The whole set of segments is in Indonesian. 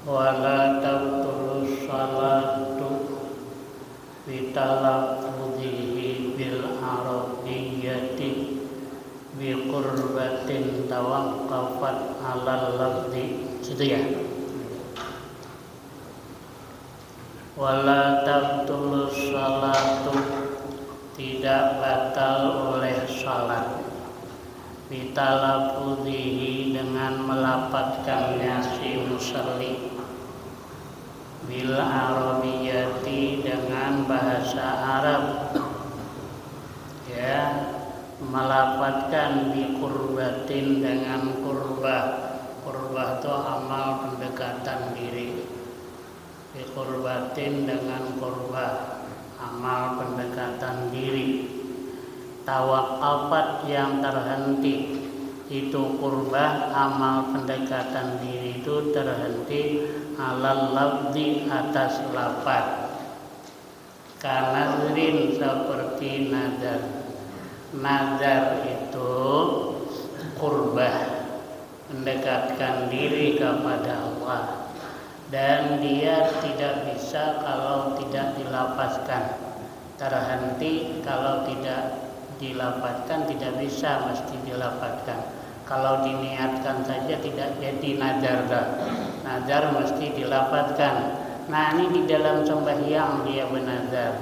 wala tabtulus salatu bitalaffuzihi bil arabiyyati bi qurbatin tawaqqafat 'alal lafzi. Situ ya. Wala tabtulus salatu, tidak batal oleh salat, bitalaffuzihi, dengan melafadzkannya si musalli, bil arabiyyati, dengan bahasa Arab, ya, melafadzkan bi qurbatin, dengan qurbah. Qurbah itu amal pendekatan diri. Bi qurbatin, dengan qurbah, amal pendekatan diri. Tawaqqafat, yang terhenti. Itu qurbah, amal pendekatan diri itu terhenti alal lafzi, atas lafaz. Kanazrin, seperti nazar. Nazar itu qurbah, mendekatkan diri kepada Allah, dan dia tidak bisa kalau tidak dilafazkan. Terhenti kalau tidak dilafazkan, tidak bisa, mesti dilafazkan. Kalau diniatkan saja tidak jadi nazar. Nazar mesti dilafazkan. Nah, ini di dalam sembahyang dia bernazar,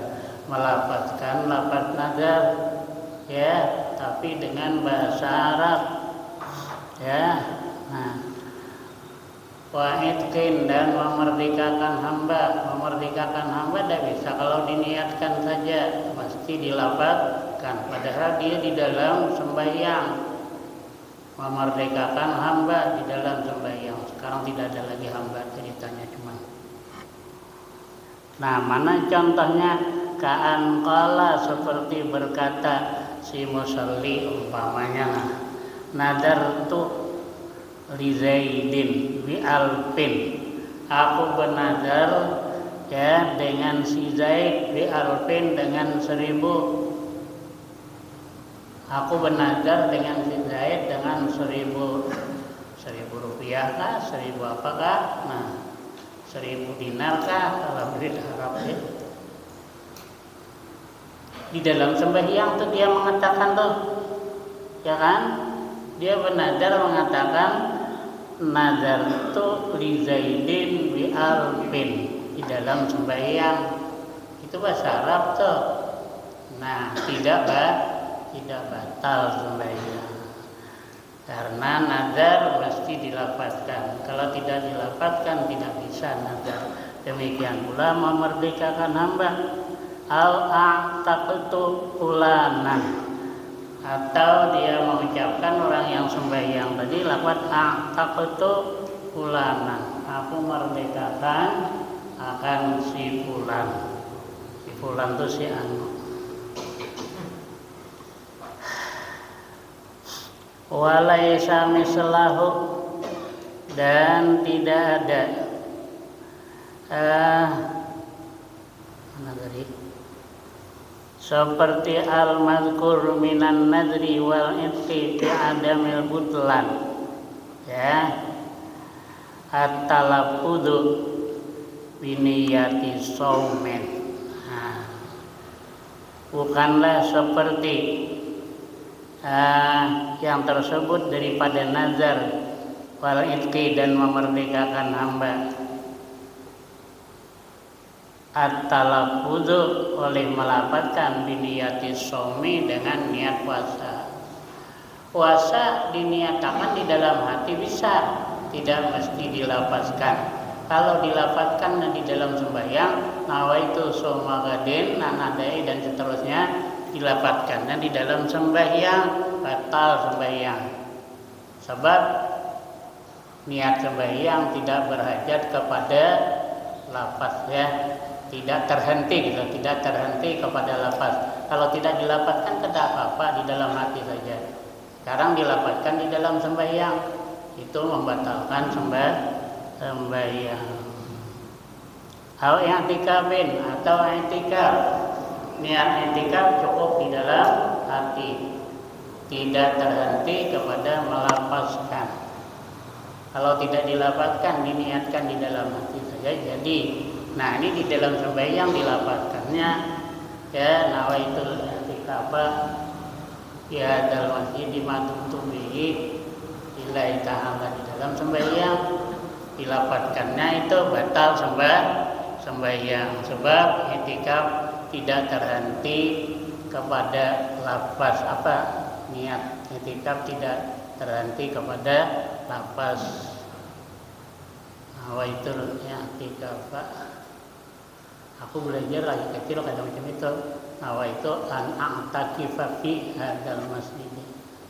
melafazkan lafaz nazar, ya, tapi dengan bahasa Arab, ya. Nah, wa'idkin, dan memerdekakan hamba. Memerdekakan hamba tidak bisa kalau diniatkan saja, mesti dilafazkan. Padahal dia di dalam sembahyang, memerdekakan hamba di dalam sembahyang. Sekarang tidak ada lagi hamba, ceritanya cuman. Nah, mana contohnya? Ka'an qala, seperti berkata si musalli, umpamanya, nadar tu li Zaidin bi alfin, aku bernazar, ya, dengan si Zaid, bi alfin, dengan 1000. Aku bernazar dengan si Zaid dengan 1000 rupiah kah, 1000 apakah? Nah, 1000 dinar kah, dalam duit Arab ya. Di dalam sembahyang tuh dia mengatakan tuh, ya kan? Dia bernazar mengatakan nazar itu li Zaidin bi alfin, di dalam sembahyang. Itu bahasa Arab tuh. Nah, tidak batal sembahyang, karena nazar mesti dilafazkan. Kalau tidak dilafazkan tidak bisa nazar. Demikian pula memerdekakan hamba. Al-a'taqtu fulanan, atau dia mengucapkan, orang yang sembahyang tadi, lafaz a'taqtu fulanan, aku merdekakan akan si fulan. Si fulan itu si anu. Walaisa mislahu, dan tidak ada mana tadi? Seperti al-mazkur minan nadri wal itqi fi adamil butlan, ya, at-talaffudu bi niyyati shaumin. Nah, bukanlah seperti yang tersebut daripada nazar wal itqi, dan memerdekakan hamba. At-talaffuzu, oleh melafazkan biniyati shaumi, dengan niat puasa. Puasa diniatakan di dalam hati bisa, tidak mesti dilafazkan. Kalau dilafazkan di dalam sembahyang, nawaitu shauma ghadin, nanadai, dan seterusnya, dilafazkan. Dan di dalam sembahyang batal sembahyang, sebab niat sembahyang tidak berhajat kepada lafaz, ya, tidak terhenti gitu, tidak terhenti kepada lafaz. Kalau tidak dilafazkan tidak apa-apa, di dalam hati saja. Sekarang dilafazkan di dalam sembahyang, itu membatalkan sembahyang. Au i'tikafin, atau i'tikaf, niat i'tikaf cukup di dalam hati, tidak terhenti kepada melafazkan. Kalau tidak dilapatkan, diniatkan di dalam hati saja jadi. Nah, ini di dalam sembahyang dilapatkannya ya, nawaitul i'tikafah ya dalam masjid dimadumtu bihi lillahi ta'ala, di dalam sembahyang dilapatkannya itu batal sembahyang, sebab i'tikaf tidak terhenti kepada lafaz apa, niat i'tikaf tidak terhenti kepada lafaz nawaitul i'tikafah. Aku belajar lagi kecil kadang macam itu. Nawaitu an a'takifa fi hadzal masjid.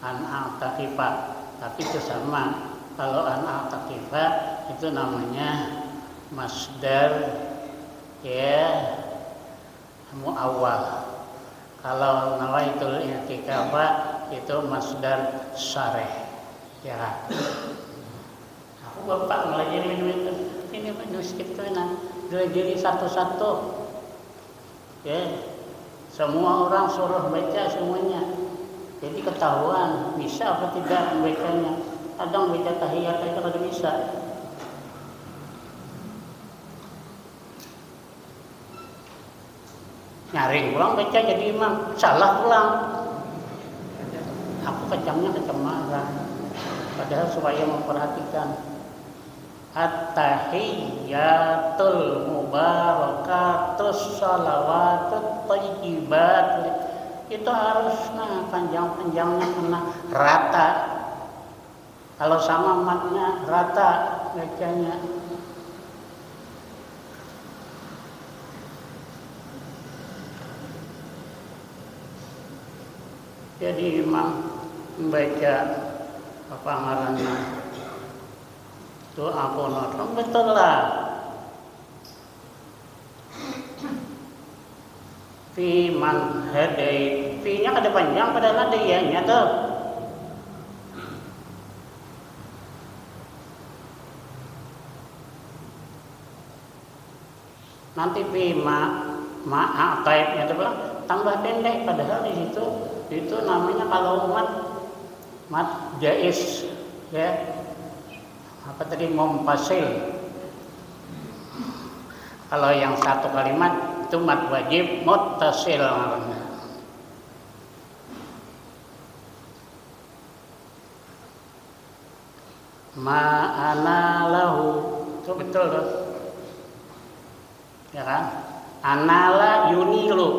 An a'takifa. Tapi itu sama. Kalau an a'takifa itu namanya masdar ya muawwal. Kalau nawaitul i'tikafah itu masdar syarih. Ya. Aku bapak melajari itu. Ini manuskrip itu jadi satu-satu ya, semua orang suruh baca semuanya, jadi ketahuan bisa apa tidak membacanya. Kadang baca tahiyat itu kada bisa, nyaring pulang baca jadi imam salah pulang. Aku kecamnya kecam marah, padahal supaya memperhatikan. At-tahiyyatul mubarakatus salawatut thayyibat, itu harus panjang-panjangnya kena rata. Kalau sama matnya rata bacanya. Jadi imam membaca apa ngaranna itu aku nonton betul lah. Fi man hadai, fi-nya kada panjang padahal ada ya-nya tuh. Nanti fi ma taibnya itu tambah pendek, padahal di situ itu namanya kalau mat jaiz ya. Apa tadi mumpasil. Kalau yang satu kalimat itu mat wajib muttasil namanya. Ma'ana lahu itu betul loh. Ya kan? Anala yunilu,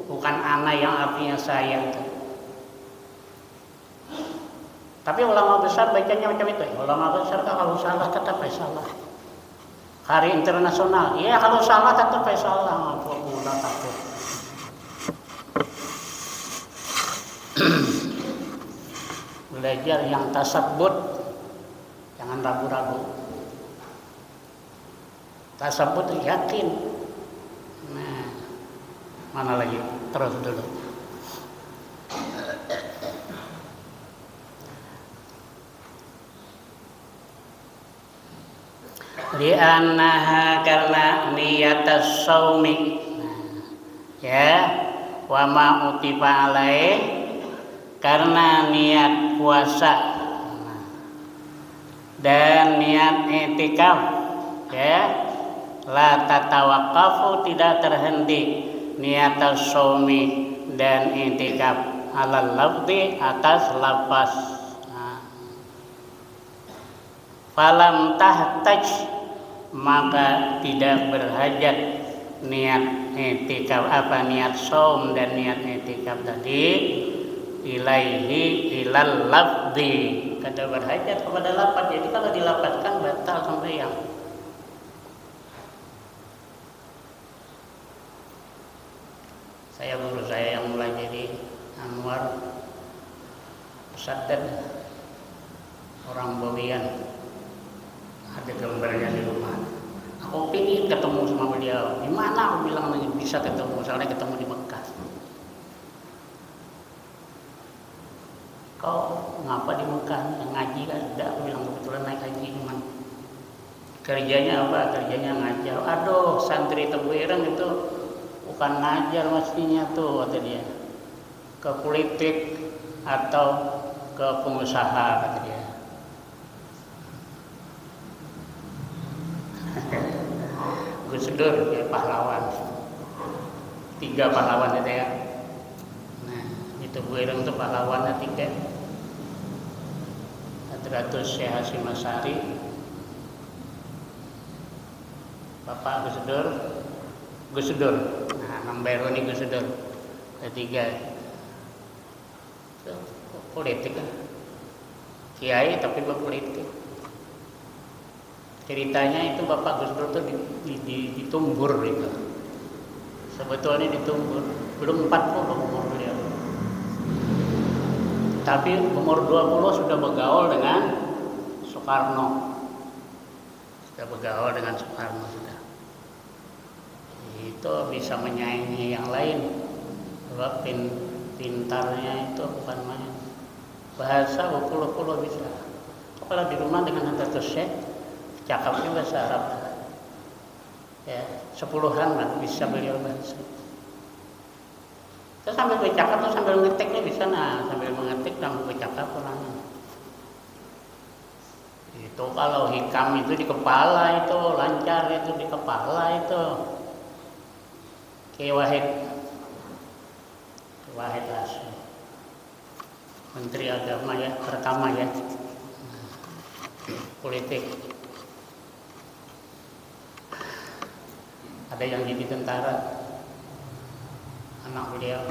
bukan ana yang artinya saya. Tapi ulama besar bacanya macam itu. Ulama besar kalau salah tetap salah. Hari internasional, iya kalau salah tetap salah. Ngampuk mula takut. Belajar yang tasabbut, jangan ragu-ragu. Tasabbut yakin. Nah, mana lagi? Terus dulu. Li'annaha karena niatas saumi ya wa ma utifa alaih, karena niat puasa dan niat i'tikaf ya la tatawaqqafu, tidak terhenti niatas saumi dan i'tikaf alal lafzi, atas lafaz. Falam tahtaj, maka tidak berhajat niat i'tikaf niat shaum dan niat i'tikaf tadi ilaihi ilal lafzi, kada berhajat kepada lafaz. Jadi kalau dilafazkan batal sembahyang. Saya guru saya yang mulai jadi Anwar Musaddad, orang Bawian, ada gambarnya di rumah. Aku ingin ketemu sama beliau. Di mana aku bilang bisa ketemu? Soalnya ketemu di Mekah. Kau ngapa di Mekah? Ngaji kan? Tidak, aku bilang kebetulan naik haji cuman. Kerjanya apa? Kerjanya ngajar. Aduh, santri Tebuireng itu bukan ngajar mestinya tuh, kata dia. Ke politik atau ke pengusaha, kata dia. Gus Dur ya, pahlawan. 3 pahlawan itu ya. Nah, itu Bu Ireng itu pahlawannya 3. Hadratus Syekh Hasyim Asy'ari, Bapak Gus Dur. Nah, nomor ini Gus Dur. Ketiga politik kan. Kiai tapi berpolitik. Ceritanya itu Bapak Gus Dur tuh ditumbur gitu. Sebetulnya ditumbur, belum 40 umur beliau. Tapi umur 20 sudah bergaul dengan Soekarno. Sudah. Itu bisa menyaingi yang lain. Sebab pintarnya itu bukan main. Bahasa berpuluh-puluh bisa. Kalau di rumah dengan Hadratus Syekh, cakapnya bahasa Arab. Ya, 10-an lah bisa beliau bahasa. Terus sambil bercakap tuh sambil ngetiknya bisa, nah sambil mengetik sambil bercakap orangnya. Itu kalau hikam itu di kepala itu lancar, itu di kepala itu. Kiai Wahid Hasyim, Menteri Agama ya, pertama ya, politik. Ada yang jadi tentara, anak beliau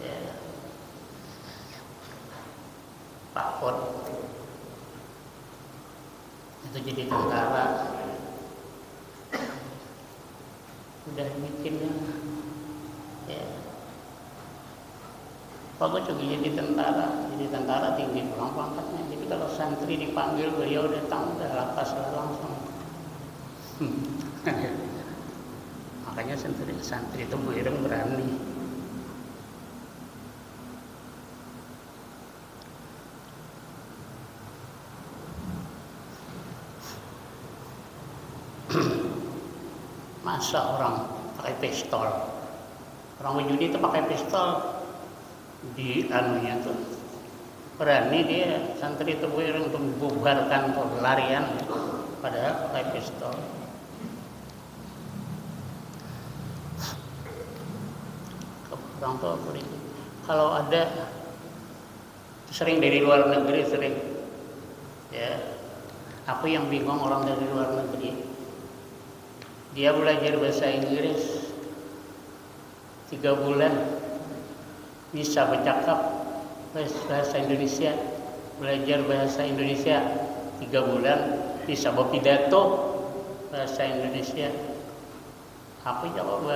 ya, Pak Ford itu jadi tentara, udah bikinnya ya. Bagus juga jadi tentara tinggi pulang pangkatnya. Jadi kalau santri dipanggil beliau datang udah lapas langsung. Makanya santri itu Bu Ireng berani. Masa orang pakai pistol? Orang Wujudi itu pakai pistol di anunya tuh. Berani dia santri itu Bu Ireng untuk membubarkan pelarian, padahal pakai pistol. Orang tua politik. Kalau ada sering dari luar negeri sering ya. Aku yang bingung orang dari luar negeri. Dia belajar bahasa Inggris 3 bulan bisa bercakap bahasa Indonesia, belajar bahasa Indonesia 3 bulan bisa berpidato bahasa Indonesia. Aku coba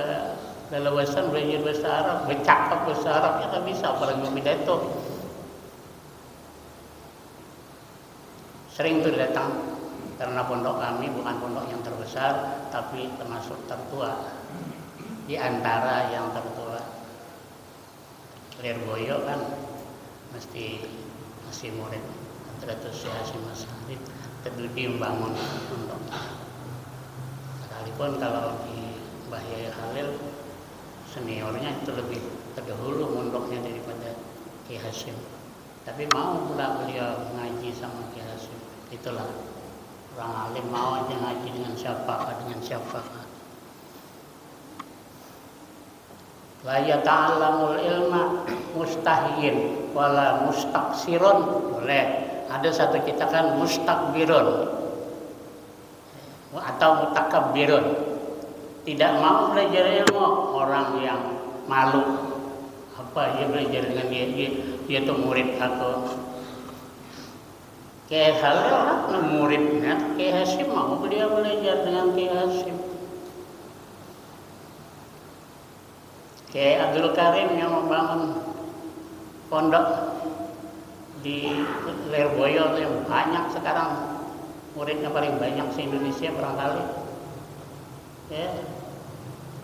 lalawasan belajar bahasa Arab, bercakap bahasa Arab ya kan bisa, apalagi berpidato. Sering tuh datang karena pondok kami bukan pondok yang terbesar, tapi termasuk tertua di antara yang tertua. Lirboyo kan masih murid Hadratus Syekh Hasyim Asy'ari, Tedudi membangun pondok. Sekalipun kalau di Mbah Yai Khalil seniornya itu lebih terdahulu mondoknya daripada Ki Hasyim. Tapi mau pula beliau ngaji sama Ki Hasyim. Itulah orang alim mau aja ngaji dengan siapa. La yata'allamul ilma mustahiyin wala mustaqsirun. Boleh. Ada satu kita kan mustakbirun atau mutakabbirun. Tidak mau belajar ilmu, orang yang malu. Apa dia belajar dengan dia tuh murid aku. Kiai Khalil kan muridnya Kiai Hasyim, mau beliau belajar dengan Kiai Hasyim. Kiai Abdul Karim yang membangun pondok di Lirboyo yang banyak sekarang, muridnya paling banyak se-Indonesia barangkali. Ya.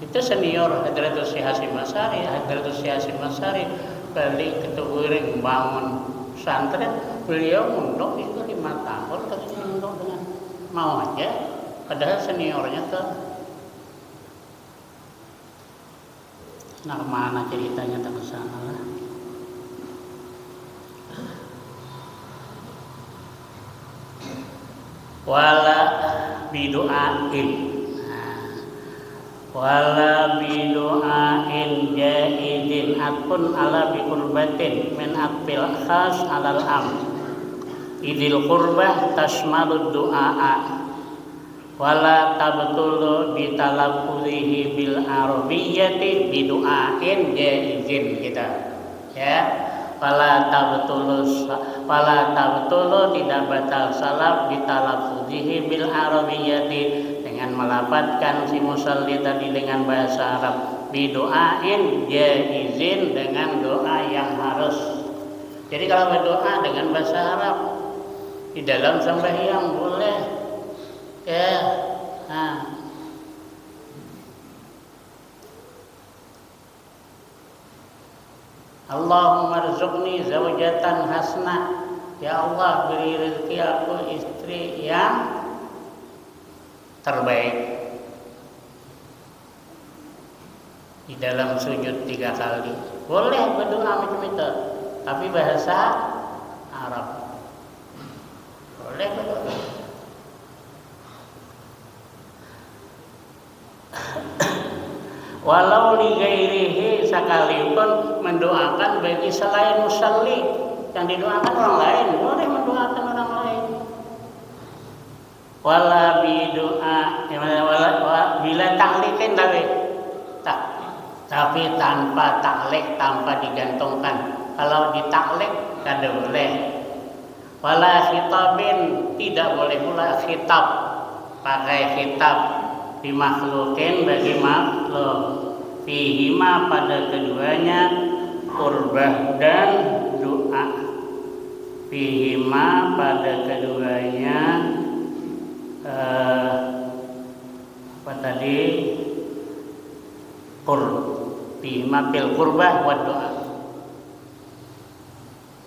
Itu senior Hadratus Syekh Hasyim Asy'ari balik ke Tuguring membangun pesantren, beliau mondok itu 5 tahun katanya mondok dengan mau aja, padahal seniornya tuh. Nah kemana ceritanya tak kesana lah. Wala bidu'ain. wala bidu'ain jaizin atun ala biqurbatin min akbil khas alal am idil qurbah tasmalud du'a'a wala tabtulu bitalaffuzihi bil arabiyyati bidu'ain jaizin kita ya. Wala tabtulu tidak batal salat bitalaffuzihi bil arabiyyati dengan melafadzkan si musalli tadi dengan bahasa Arab, bidoain jaizin dengan doa yang harus. Jadi kalau berdoa dengan bahasa Arab di dalam sembahyang boleh ya. Allahumma rzuqni zaujatan hasnah, ya Allah beri rezeki aku istri yang terbaik. Di dalam sujud 3 kali boleh berdoa macam itu, tapi bahasa Arab boleh berdoa. Walau li ghairihi, sekalipun mendoakan bagi selain musalli, yang didoakan orang lain boleh mendoakan orang lain. Wala bidoa bila taklikin tapi tanpa taklik, tanpa digantungkan. Kalau ditaklik kada boleh. Wala khitabin, tidak boleh pula khitab, pakai khitab dimakhlukin bagi makhluk, fihima pada keduanya qurbah dan doa, fihima pada keduanya apa tadi fihima fil qurbah wa doa.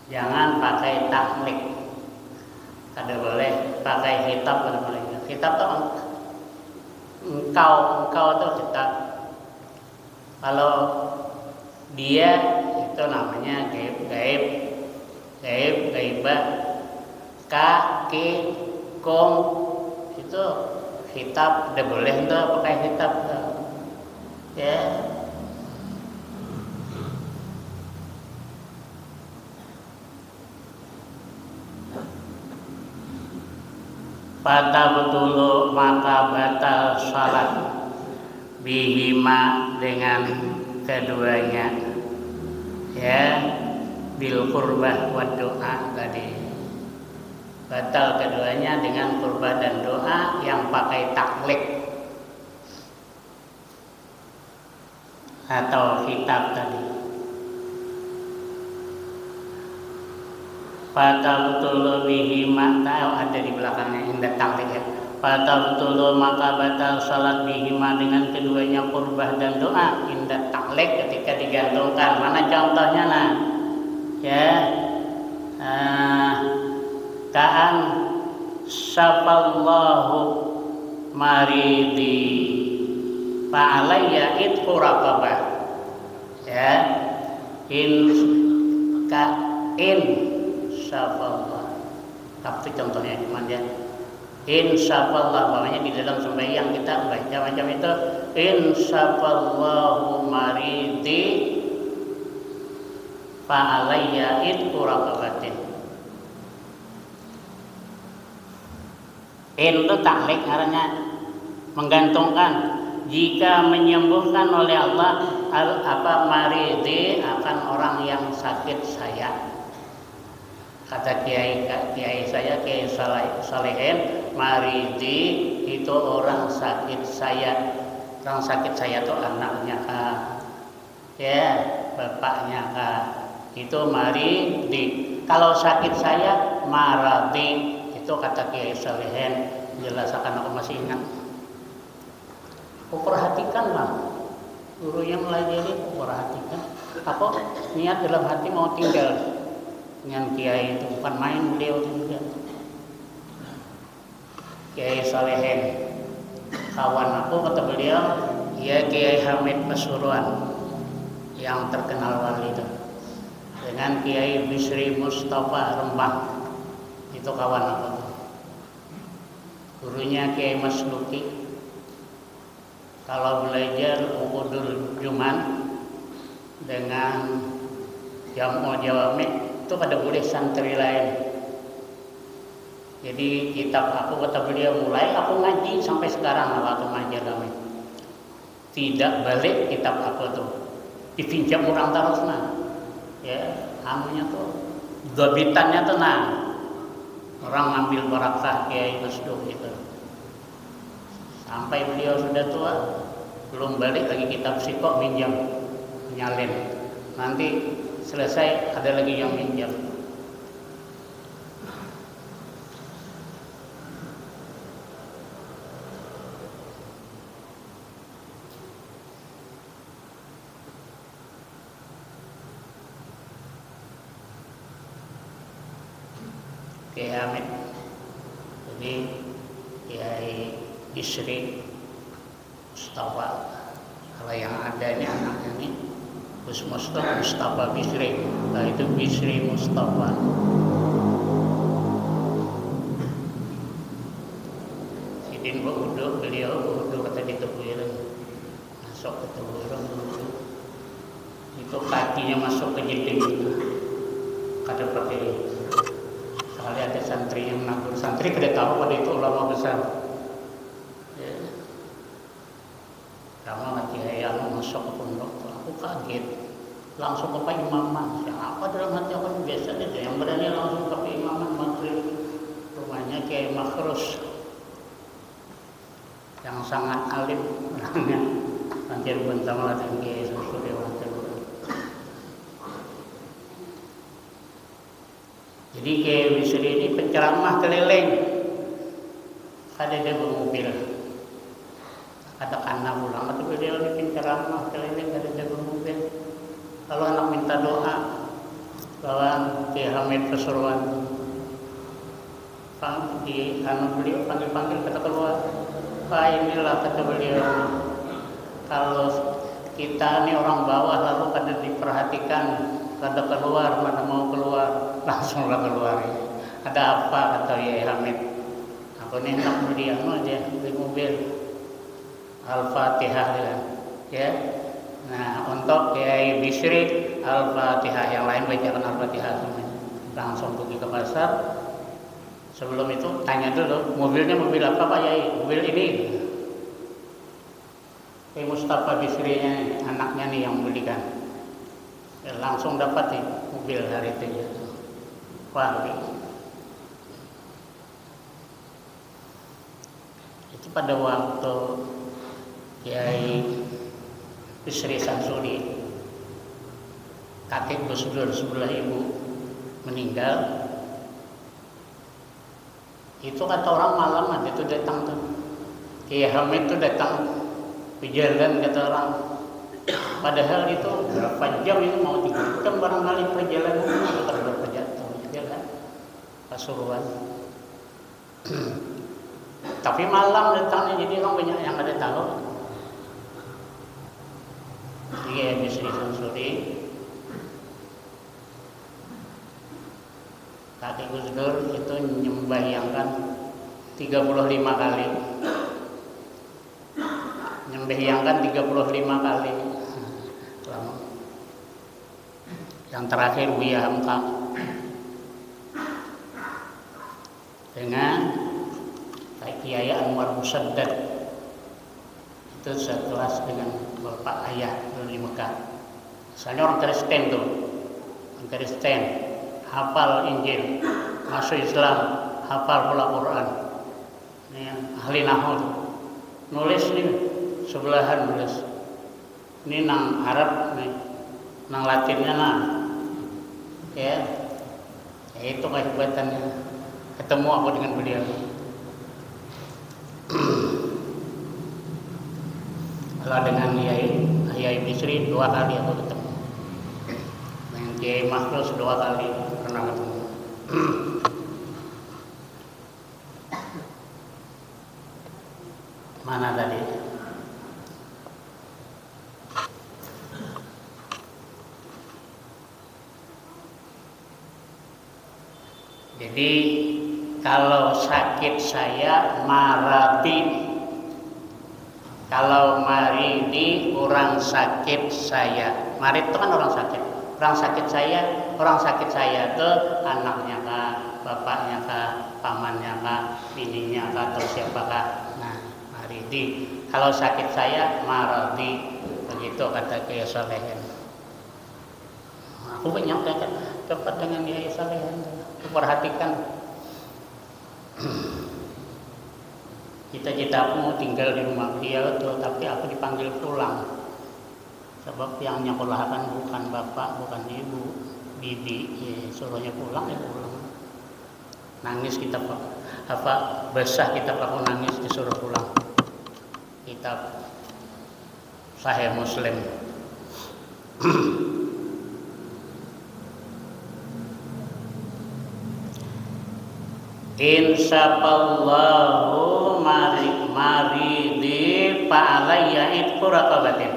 Jangan pakai taklik, kada boleh pakai khitab, kada boleh. Khitab itu engkau itu kita. Kalau dia itu namanya gaibah, ki, kom itu kitab, tidak boleh itu pakai kitab ya. Fatabtulu, maka batal salat bihima dengan keduanya ya, bil qurbah wa doa tadi. Batal keduanya dengan qurbah dan doa yang pakai taklik atau kitab tadi. Fatabtulu bihima, tahu ada di belakangnya indah taklik ya. Fatabtulu, maka batal salat bihima dengan keduanya qurbah dan doa indah taklik ketika digantungkan. Mana contohnya nah ya, kaan syafallahu maridi fa'alayya itqu raqabah ya. Insyaallah, tapi contohnya cuma ya insyaallah, bahwanya di dalam sembahyang kita baca macam itu, insyaallahu maridi fa alayya itqu raqabatin. Itu taklik artinya menggantungkan, jika menyembuhkan oleh Allah maridi akan orang yang sakit saya. Kata kiai saya, Kiai Salihin, maridi itu orang sakit saya. Orang sakit saya itu anaknya ya, bapaknya itu maridi. Kalau sakit saya maradi, itu kata Kiai Salihin. Jelaskan, aku masih ingat. Aku perhatikan lah, gurunya melajari, aku perhatikan. Aku niat dalam hati mau tinggal dengan kiai itu, bukan main beliau juga. Kiai Salihin, kawan aku, kata beliau, ya Kiai Hamid Pasuruan yang terkenal wali itu, dengan Kiai Bisri Mustafa Rembang, itu kawan aku. Gurunya Kiai Masluki, kalau belajar Uqudul Juman dengan Jam'ul Jawami itu pada boleh santri lain. Jadi kitab aku, kata beliau, mulai aku ngaji sampai sekarang waktu ngajar kami tidak balik kitab aku tuh, dipinjam orang terus nah. Ya, anunya tuh gabitannya tenang. Orang ngambil barakah Kiai Masduh gitu. Sampai beliau sudah tua, belum balik lagi kitab Sikok minjam, nyalin. Nanti selesai ada lagi yang minjam. Kiai Hamid, jadi Kiai Bisri Mustafa, kalau yang ada ini anaknya nih Gus Mustafa Bisri, nah itu Bisri Mustafa. Sidin berwudu, beliau berwudu kata ditebuiran, masuk ke tebuiran itu kakinya masuk ke jeding, kata pakai. Sekali ada santri yang menakur, santri kada tahu pada itu ulama besar. Ya. Lama Kiai yang masuk ke pondok, aku kaget, langsung ke Pak Imaman. Siapa dalam hati aku biasa aja, yang berani langsung ke Pak Imaman maghrib. Rumahnya Kiai Makhrus, yang sangat alim orangnya, hampir bentang latihan Kiai Samsuri. Jadi Kiai Bisri ini penceramah keliling, ada dia bermobil, ada anak pulang, atau beliau ini penceramah keliling, ada dia bermobil. Kalau anak minta doa, bawa Kiai Hamid Pasuruan, di anak beliau panggil kata keluar, Pak inilah kata beliau, kalau kita ini orang bawah lalu pada diperhatikan. Kada keluar, mana mau keluar, langsunglah keluar. Ada apa kata Kiai Hamid? Aku nih nak beli aja di mobil Al-Fatihah ya. Nah untuk Kiai Bisri Al-Fatihah, yang lain bacakan Al-Fatihah semuanya. Langsung pergi ke pasar. Sebelum itu tanya dulu, mobilnya mobil apa Pak Yai? Mobil ini. Kiai Mustafa Bisri-nya, anaknya nih yang belikan. Langsung dapat nih mobil hari itu ya. Wah, itu pada waktu Kiai Bisri Samsuri, kakek Gus Dur sebelah ibu meninggal, itu kata orang malam aja itu datang tuh Kiai Hamid itu datang ke jalan, kata orang. Padahal itu berapa jam itu mau 3 jam barangkali perjalanan itu berapa jatuh jalan Pasuruan. Tapi malam datangnya, jadi orang banyak yang ada tahu. Dia Bisri Samsuri, kakek Gus Dur itu nyembahyangkan 35 kali. Nyembahyangkan 35 kali. Yang terakhir Buya Hamka dengan Kiai Anwar Musaddad, itu sekelas dengan bapak ayah di Mekah. Misalnya orang Kristen tuh, orang Kristen hafal Injil, masuk Islam, hafal pula Quran. Ini ahli nahwu, nulis nih sebelahan nulis. Ini nang Arab nih, nang Latinnya nah. Ya itu kehebatannya. Ketemu aku dengan beliau. Kalau dengan Kiai Bisri 2 kali aku ketemu. Dengan Kiai Makhrus 2 kali pernah ketemu. Mana tadi? Jadi kalau sakit saya marati, Kalau maridi orang sakit saya. Marid itu kan orang sakit. Orang sakit saya itu anaknya kah, bapaknya kah, pamannya kah, bininya kah, atau siapakah. Nah, maridi. Kalau sakit saya maradi. Begitu kata Kiai Salehin. Aku menyampaikan cepat dengan Kiai Salehin. Perhatikan. Cita-cita aku mau tinggal di rumah beliau tuh, tapi aku dipanggil pulang. Sebab yang nyekolahkan bukan bapak, bukan ibu, bibi, suruhnya pulang ya pulang. Nangis kita besah kita pelaku nangis disuruh pulang. Kitab Sahih Muslim. Insapallahu maridi fa'alayya itqu raqabatin.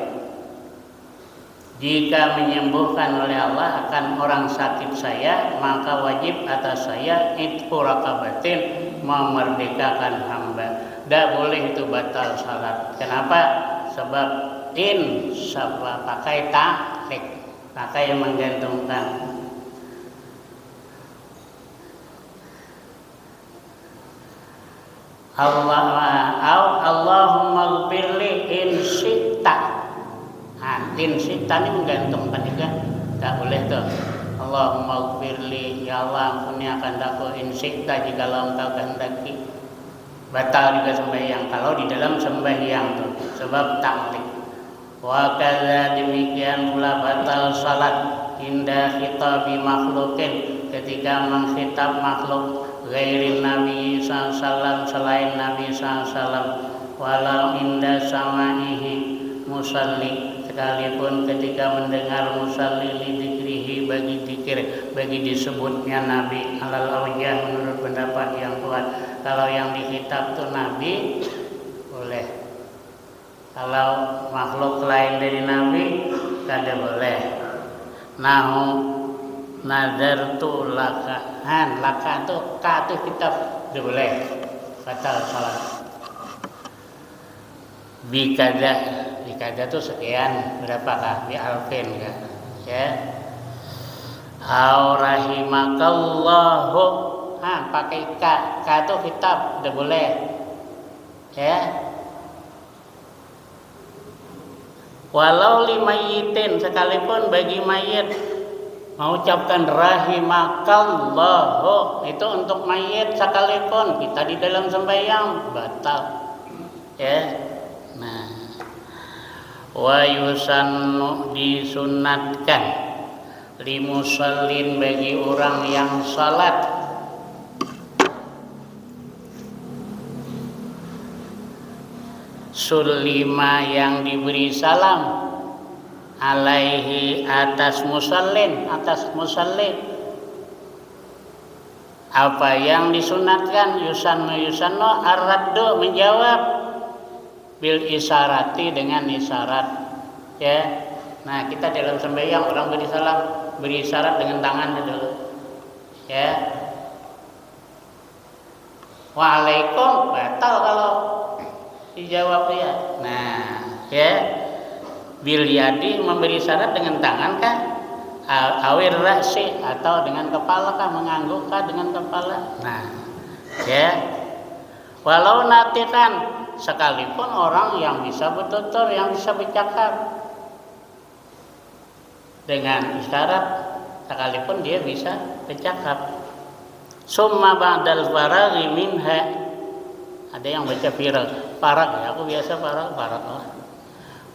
Jika menyembuhkan oleh Allah akan orang sakit saya, maka wajib atas saya itqu raqabatin, memerdekakan hamba. Tidak boleh itu batal salat. Kenapa? Sebab pakai taklik, pakai menggantungkan. Allahumma ighfirli in syi'ta. In syi'ta ini menggantungkan juga. Tak boleh tuh. Allahumma ighfirli, ya Allah ampuni akan aku in syi'ta jika engkau kehendaki. Batal juga sembahyang kalau di dalam sembahyang tuh, sebab taklik. Wa kadza demikian pula batal salat inda khitabi makhlukin, ketika mengkhitab makhluk ghairi Nabi SAW, selain Nabi SAW. Walau inda samaihi musalli, sekalipun ketika mendengar musalli li dzikrihi, bagi zikir, bagi disebutnya Nabi, alal aujah menurut pendapat yang kuat. Kalau yang dikhitab tuh Nabi boleh, kalau makhluk lain dari Nabi kada boleh. Nahu nadartu laka, laka itu ka itu kitab tidak boleh, batal salat. Bikada itu sekian, berapakah? Bi alfin kan? Ya. Au rahimakallahu, pakai ka itu kitab tidak boleh. Ya. Walau limayitin, sekalipun bagi mayit mengucapkan rahimakallahu itu untuk mayit sekalipun kita di dalam sembahyang batal. Ya. Nah, wa yusannu disunatkan limusallin bagi orang yang salat sulima yang diberi salam alaihi atas musallin, atas musallin. Apa yang disunatkan? Yusanno ar-raddu, menjawab bil isarati, dengan isyarat. Ya. Nah, kita dalam sembahyang orang beri salam, beri isyarat dengan tangan dulu. Ya. Waalaikum, batal kalau dijawab ya. Nah, ya. Bil yadi, memberi syarat dengan tangan kah? Awir ra'si, atau dengan kepala kah? Mengangguk kah dengan kepala? Nah, ya. Walau natikan, sekalipun orang yang bisa bertutur, yang bisa bercakap dengan isyarat, sekalipun dia bisa bercakap. Summa ba'dal faraghi minha, ada yang baca farag ya, aku biasa farag lah.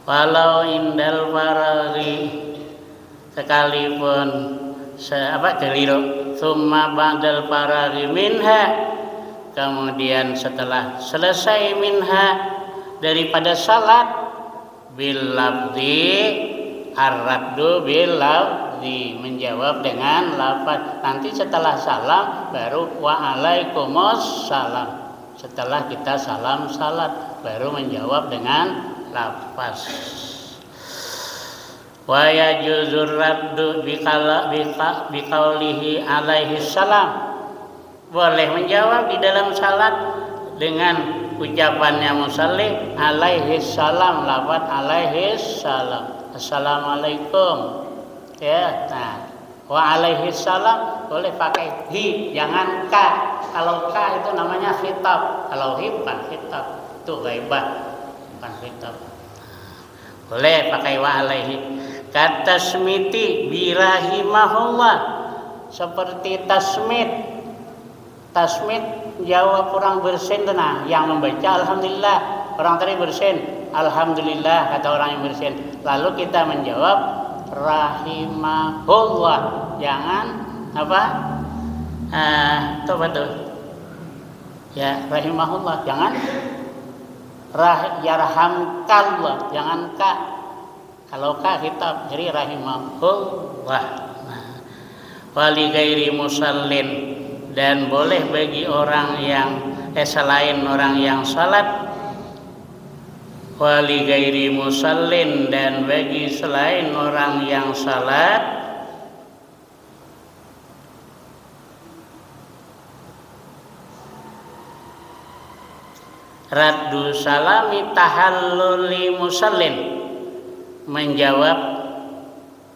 Walau indal faraghi, sekalipun keliru. Summa ba'dal faraghi minha, kemudian setelah selesai minha daripada salat, bil lafzi ar-raddu bil lafzi, menjawab dengan lafaz. Nanti setelah salam baru waalaikumsalam salam. Setelah kita salam salat baru menjawab dengan lafaz. Wa yajuzur raddu biqaulihi alaihi salam, boleh menjawab di dalam salat dengan ucapannya musalli alaihi salam, lafaz alaihi salam, assalamualaikum ya. Nah, wa alaihi salam boleh pakai hi, jangan ka. Kalau ka itu namanya khitab, kalau hi bukan khitab, itu ghaibah, bukan khitab. Boleh pakai wa alaihi. Kata tasmiti birahimahullah, seperti tasmit. Tasmit jawab orang bersin, nah yang membaca alhamdulillah, orang tadi bersin alhamdulillah kata orang yang bersin, lalu kita menjawab rahimahullah, jangan apa coba tuh ya, rahimahullah, jangan yarhamkallah, jangan ka. Kalau ka kitab jadi rahimahullah. Nah, wali gairi musallin, dan boleh bagi orang yang selain orang yang salat, wali gairi musallin, dan bagi selain orang yang salat, raddu salami tahalluli musallin, menjawab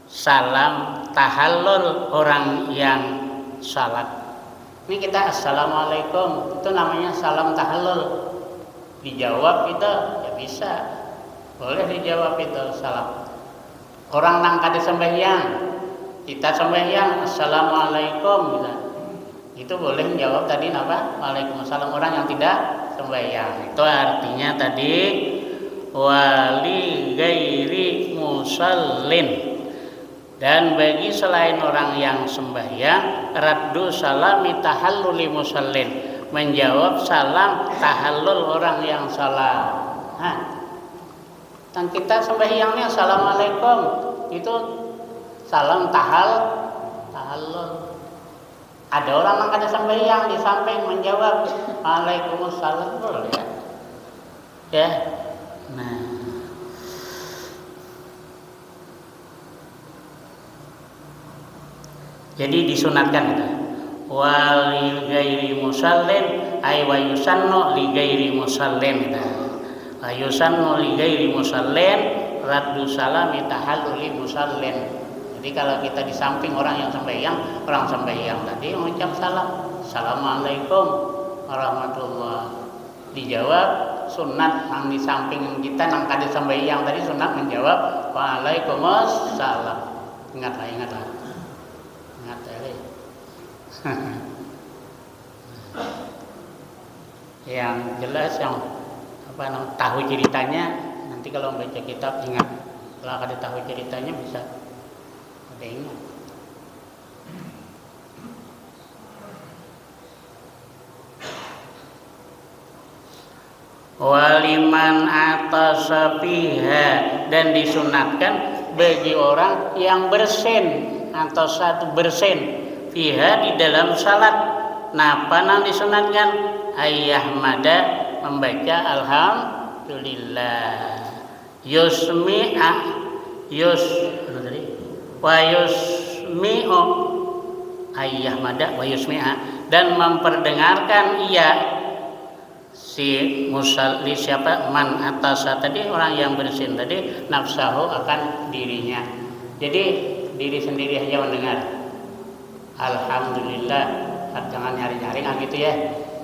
salam tahallul orang yang salat. Ini kita assalamualaikum, itu namanya salam tahallul. Dijawab itu ya bisa, boleh dijawab itu salam. Orang nang kada sembahyang, kita sembahyang assalamualaikum gitu. Itu boleh menjawab tadi apa? Waalaikumsalam, orang yang tidak sembahyang. Itu artinya tadi wali gairi musallin, dan bagi selain orang yang sembahyang, raddu salami tahalluli musallin, menjawab salam tahallul orang yang salat. Nah, dan kita sembahyangnya assalamualaikum, itu salam tahallul. Ada orang yang kada sembahyang di samping menjawab waalaikumsalam, boleh ya. Nah, jadi disunatkan itu. Wali gairi musallin ay wa yusannu li gairi musallin. Wa yusannu li gairi musallin raddu salami tahalluli musallin. Jadi kalau kita di samping orang yang sembahyang, orang sembahyang tadi mengucap salam, assalamualaikum warahmatullah, dijawab sunat yang di samping kita yang kada sembahyang tadi sunat menjawab waalaikumsalam. Ingatlah ingat ya. Yang jelas yang apa tahu ceritanya, nanti kalau baca kitab ingat. Kalau kada tahu ceritanya bisa ada ingat. Waliman atasa fiha, dan disunatkan bagi orang yang bersin atau satu bersin fiha di dalam salat. Napa nang disunatkan? Ayyahmada, membaca alhamdulillah, yusmi'a wa yusmi'u, ayyahmada wa yusmi'a, dan memperdengarkan ia si musalli, siapa man atasa tadi, orang yang bersin tadi, nafsahu, akan dirinya. Jadi diri sendiri hanya mendengar alhamdulillah, jangan nyari-nyari gitu ya.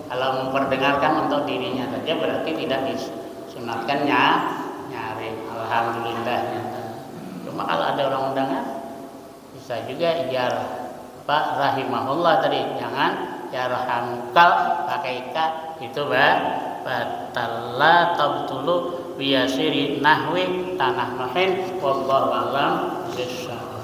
Kalau memperdengarkan untuk dirinya saja berarti tidak disunatkan nyari alhamdulillah. Cuma kalau ada orang mendengar bisa juga jar Pak rahimahullah tadi, jangan yarhamkal pakai ka, itu batalla tabtulu biyasiri nahwi tanah mahin wallahu alam bissawab.